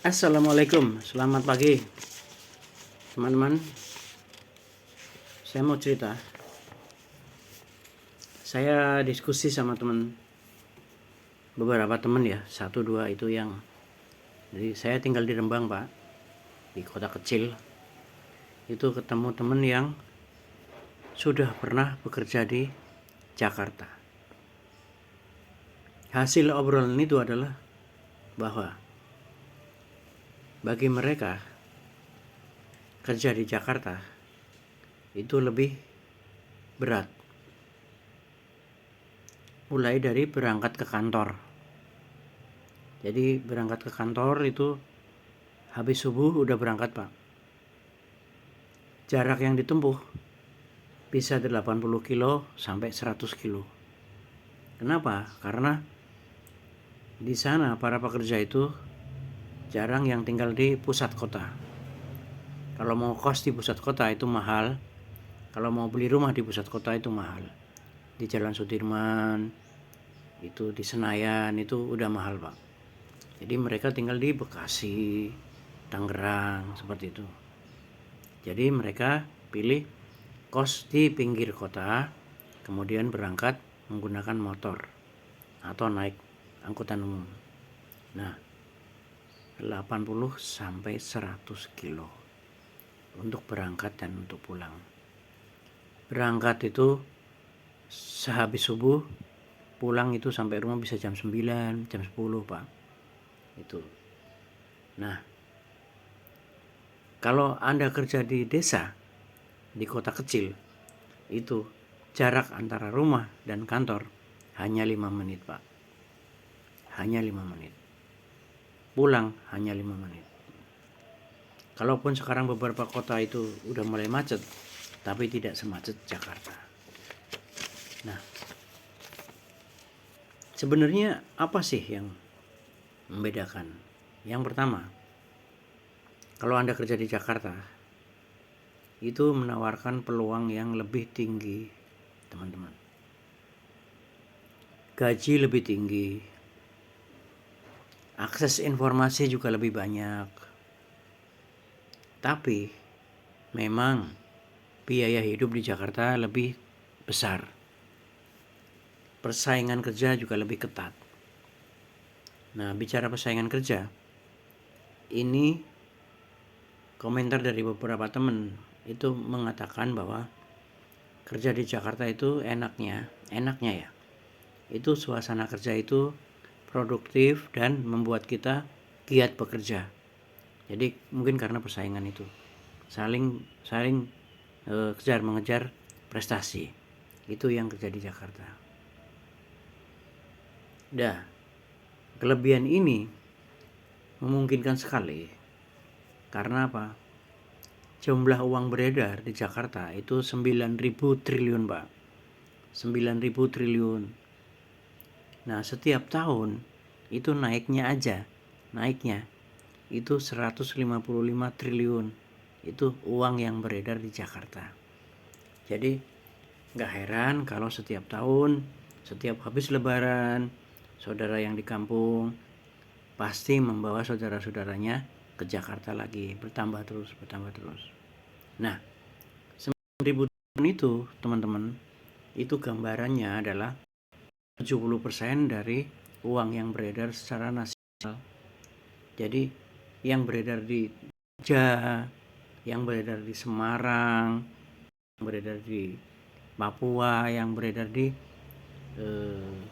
Assalamualaikum, selamat pagi teman-teman. Saya mau cerita. Saya diskusi sama beberapa teman ya, 1-2 itu yang. Jadi saya tinggal di Rembang Pak, di kota kecil. Itu ketemu teman yang sudah pernah bekerja di Jakarta. Hasil obrolan itu adalah bahwa bagi mereka kerja di Jakarta itu lebih berat. Mulai dari berangkat ke kantor. Jadi berangkat ke kantor itu habis subuh udah berangkat Pak. Jarak yang ditempuh bisa 80 kilo sampai 100 kilo. Kenapa? Karena di sana para pekerja itu jarang yang tinggal di pusat kota. Kalau mau kos di pusat kota itu mahal. Kalau mau beli rumah di pusat kota itu mahal. Di Jalan Sudirman, itu di Senayan itu udah mahal Pak. Jadi mereka tinggal di Bekasi, Tangerang, seperti itu. Jadi mereka pilih kos di pinggir kota, kemudian berangkat menggunakan motor atau naik angkutan umum. Nah, 80 sampai 100 kilo untuk berangkat dan untuk pulang. Berangkat itu sehabis subuh, pulang itu sampai rumah bisa jam 9, jam 10 Pak. Itu. Nah, kalau Anda kerja di desa, di kota kecil, itu jarak antara rumah dan kantor hanya 5 menit Pak. Hanya 5 menit. Pulang hanya 5 menit. Kalaupun sekarang beberapa kota itu udah mulai macet, tapi tidak semacet Jakarta. Nah, sebenarnya apa sih yang membedakan? Yang pertama, kalau Anda kerja di Jakarta, itu menawarkan peluang yang lebih tinggi, teman-teman. Gaji lebih tinggi, akses informasi juga lebih banyak. Tapi memang biaya hidup di Jakarta lebih besar. Persaingan kerja juga lebih ketat. Nah, bicara persaingan kerja, ini komentar dari beberapa teman itu mengatakan bahwa kerja di Jakarta itu enaknya ya, itu suasana kerja itu produktif dan membuat kita giat bekerja. Jadi mungkin karena persaingan itu saling mengejar prestasi. Itu yang kerja di Jakarta. Kelebihan ini memungkinkan sekali karena apa? Jumlah uang beredar di Jakarta itu 9.000 triliun Pak. 9.000 triliun. Nah, setiap tahun itu naiknya itu 155 triliun. Itu uang yang beredar di Jakarta. Jadi gak heran kalau setiap tahun, setiap habis lebaran, saudara yang di kampung pasti membawa saudara-saudaranya ke Jakarta lagi, bertambah terus. Nah, 9.000 tahun itu teman-teman, itu gambarannya adalah 70% dari uang yang beredar secara nasional. Jadi yang beredar di Jogja, yang beredar di Semarang, yang beredar di Papua, yang beredar di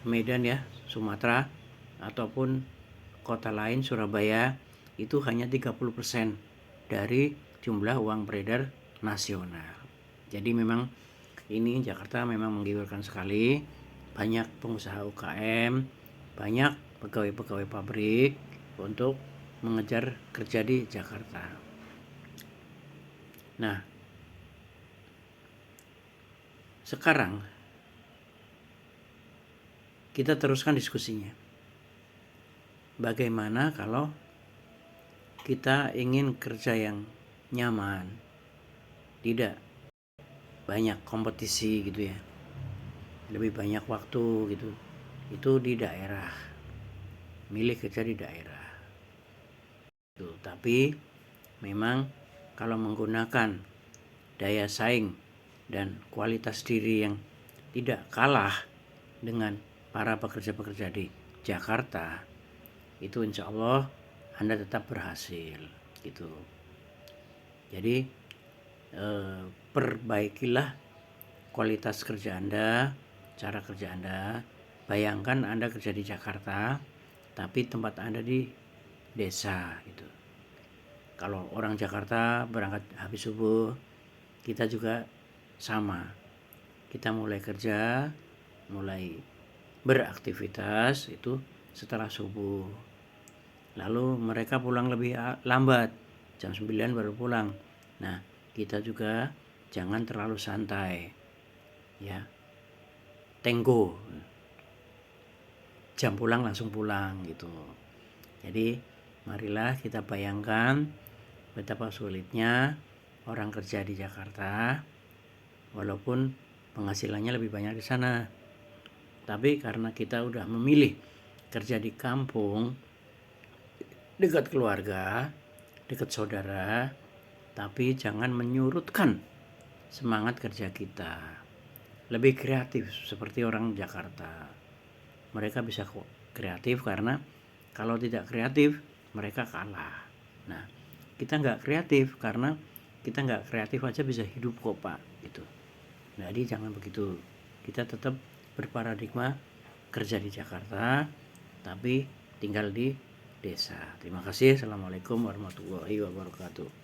Medan ya, Sumatera, ataupun kota lain Surabaya, itu hanya 30% dari jumlah uang beredar nasional. Jadi memang ini Jakarta memang menggiurkan sekali. Banyak pengusaha UKM, banyak pegawai-pegawai pabrik untuk mengejar kerja di Jakarta. Nah, sekarang kita teruskan diskusinya. Bagaimana kalau kita ingin kerja yang nyaman, tidak banyak kompetisi gitu ya, lebih banyak waktu gitu, itu di daerah, milih kerja di daerah. Tapi memang kalau menggunakan daya saing dan kualitas diri yang tidak kalah dengan para pekerja-pekerja di Jakarta, itu insya Allah Anda tetap berhasil gitu. Jadi perbaikilah kualitas kerja Anda, cara kerja Anda. Bayangkan Anda kerja di Jakarta, tapi tempat Anda di desa gitu. Kalau orang Jakarta berangkat habis subuh, kita juga sama. Kita mulai kerja, mulai beraktivitas itu setelah subuh. Lalu mereka pulang lebih lambat, jam 9 baru pulang. Nah, kita juga jangan terlalu santai. Ya. Tenggo. Jam pulang langsung pulang gitu. Jadi, marilah kita bayangkan betapa sulitnya orang kerja di Jakarta walaupun penghasilannya lebih banyak di sana. Tapi karena kita udah memilih kerja di kampung, dekat keluarga, dekat saudara, tapi jangan menyurutkan semangat kerja kita. Lebih kreatif seperti orang Jakarta. Mereka bisa kreatif karena kalau tidak kreatif mereka kalah. Nah, kita nggak kreatif karena kita nggak kreatif aja bisa hidup kok Pak gitu. Jadi jangan begitu. Kita tetap berparadigma kerja di Jakarta tapi tinggal di desa. Terima kasih. Assalamualaikum warahmatullahi wabarakatuh.